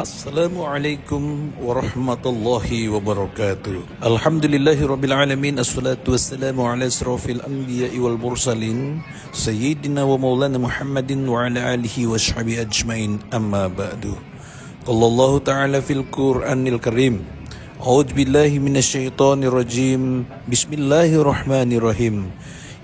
Assalamualaikum warahmatullahi wabarakatuh. Alhamdulillahi rabbil alamin. Assalatu wassalamu ala asrafil anbiya'i wal mursalin Sayyidina wa maulana Muhammadin wa ala alihi wa sahbihi ajmain, amma ba'du. Qala Allah ta'ala fil Qur'anil Karim, A'udzu billahi minasyaitonir rajim. Bismillahirrahmanirrahim.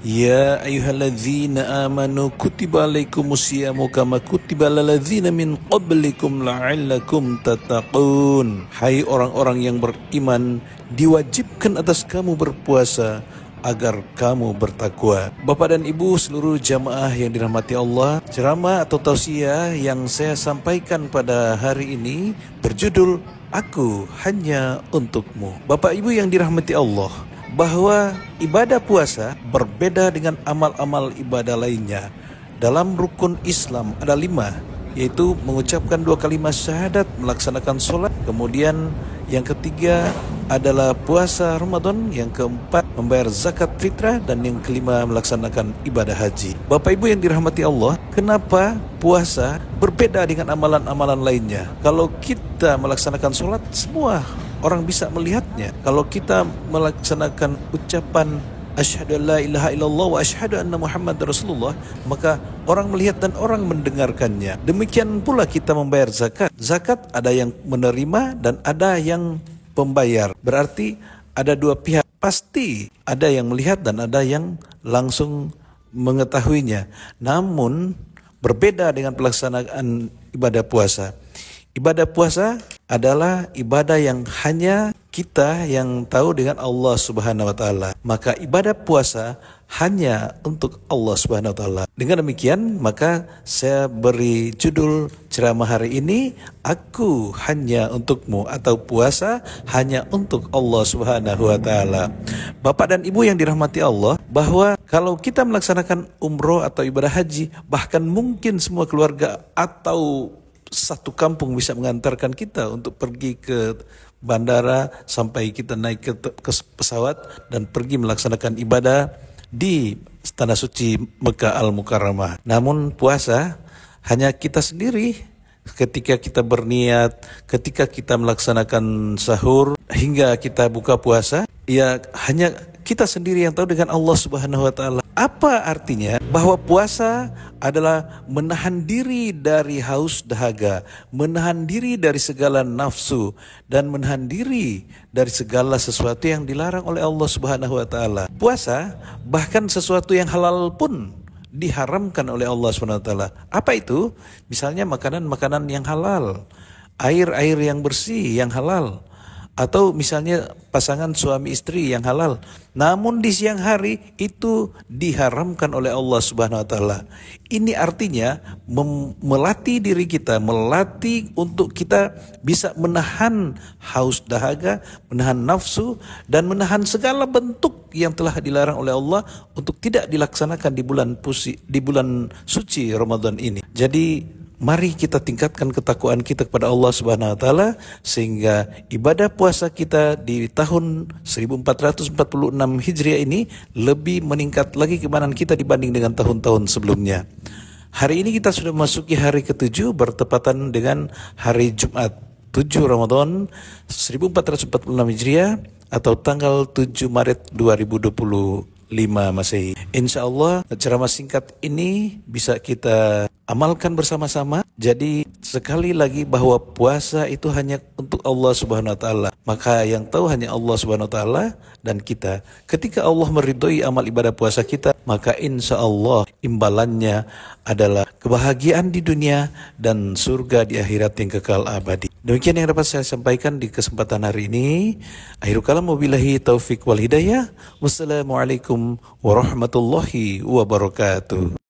Ya ayyuhalladzina amanu kutiba alaikumusyamu kama kutiba alal ladzina min qablikum la'allakum tattaqun. Hai orang-orang yang beriman, diwajibkan atas kamu berpuasa agar kamu bertakwa. Bapak dan Ibu seluruh jamaah yang dirahmati Allah, ceramah atau tausiah yang saya sampaikan pada hari ini berjudul Aku Hanya Untukmu. Bapak Ibu yang dirahmati Allah, bahwa ibadah puasa berbeda dengan amal-amal ibadah lainnya. Dalam rukun Islam ada 5, yaitu mengucapkan 2 kalimat syahadat, melaksanakan sholat, kemudian yang ketiga adalah puasa Ramadan, yang keempat membayar zakat fitrah, dan yang kelima melaksanakan ibadah haji. Bapak Ibu yang dirahmati Allah, kenapa puasa berbeda dengan amalan-amalan lainnya? Kalau kita melaksanakan sholat, semua orang bisa melihatnya. Kalau kita melaksanakan ucapan asyhadu an la ilaha illallah wa asyhadu anna Muhammad Rasulullah, maka orang melihat dan orang mendengarkannya. Demikian pula kita membayar zakat. Zakat ada yang menerima dan ada yang pembayar. Berarti ada 2 pihak. Pasti ada yang melihat dan ada yang langsung mengetahuinya. Namun berbeda dengan pelaksanaan ibadah puasa. Ibadah puasa adalah ibadah yang hanya kita yang tahu dengan Allah Subhanahu wa taala. Maka ibadah puasa hanya untuk Allah Subhanahu wa taala. Dengan demikian, maka saya beri judul ceramah hari ini, Aku Hanya Untukmu, atau puasa hanya untuk Allah Subhanahu wa taala. Bapak dan Ibu yang dirahmati Allah, bahwa kalau kita melaksanakan umroh atau ibadah haji, bahkan mungkin semua keluarga atau satu kampung bisa mengantarkan kita untuk pergi ke bandara sampai kita naik ke pesawat dan pergi melaksanakan ibadah di Tanah Suci Mekah Al-Mukarramah. Namun puasa hanya kita sendiri ketika kita berniat, ketika kita melaksanakan sahur hingga kita buka puasa, ya hanya kita sendiri yang tahu dengan Allah Subhanahu wa taala. Apa artinya? Bahwa puasa adalah menahan diri dari haus dahaga, menahan diri dari segala nafsu, dan menahan diri dari segala sesuatu yang dilarang oleh Allah Subhanahu wa taala. Puasa bahkan sesuatu yang halal pun diharamkan oleh Allah Subhanahu wa taala. Apa itu? Misalnya makanan-makanan yang halal, air-air yang bersih yang halal, atau misalnya pasangan suami istri yang halal. Namun di siang hari itu diharamkan oleh Allah Subhanahu wa taala. Ini artinya melatih diri kita, melatih untuk kita bisa menahan haus dahaga, menahan nafsu, dan menahan segala bentuk yang telah dilarang oleh Allah untuk tidak dilaksanakan di bulan suci Ramadan ini. Jadi mari kita tingkatkan ketakwaan kita kepada Allah Subhanahu wa taala sehingga ibadah puasa kita di tahun 1446 Hijriah ini lebih meningkat lagi keimanan kita dibanding dengan tahun-tahun sebelumnya. Hari ini kita sudah memasuki hari ke-7 bertepatan dengan hari Jumat 7 Ramadan 1446 Hijriah atau tanggal 7 Maret 2025 Masehi. Insya Allah ceramah singkat ini bisa kita amalkan bersama-sama. Jadi sekali lagi bahwa puasa itu hanya untuk Allah Subhanahu wa taala. Maka yang tahu hanya Allah Subhanahu wa taala dan kita. Ketika Allah meridhoi amal ibadah puasa kita, maka insya Allah imbalannya adalah kebahagiaan di dunia dan surga di akhirat yang kekal abadi. Demikian yang dapat saya sampaikan di kesempatan hari ini. Akhirul kalam, wabillahi taufik wal hidayah. Wassalamualaikum warahmatullahi wabarakatuh.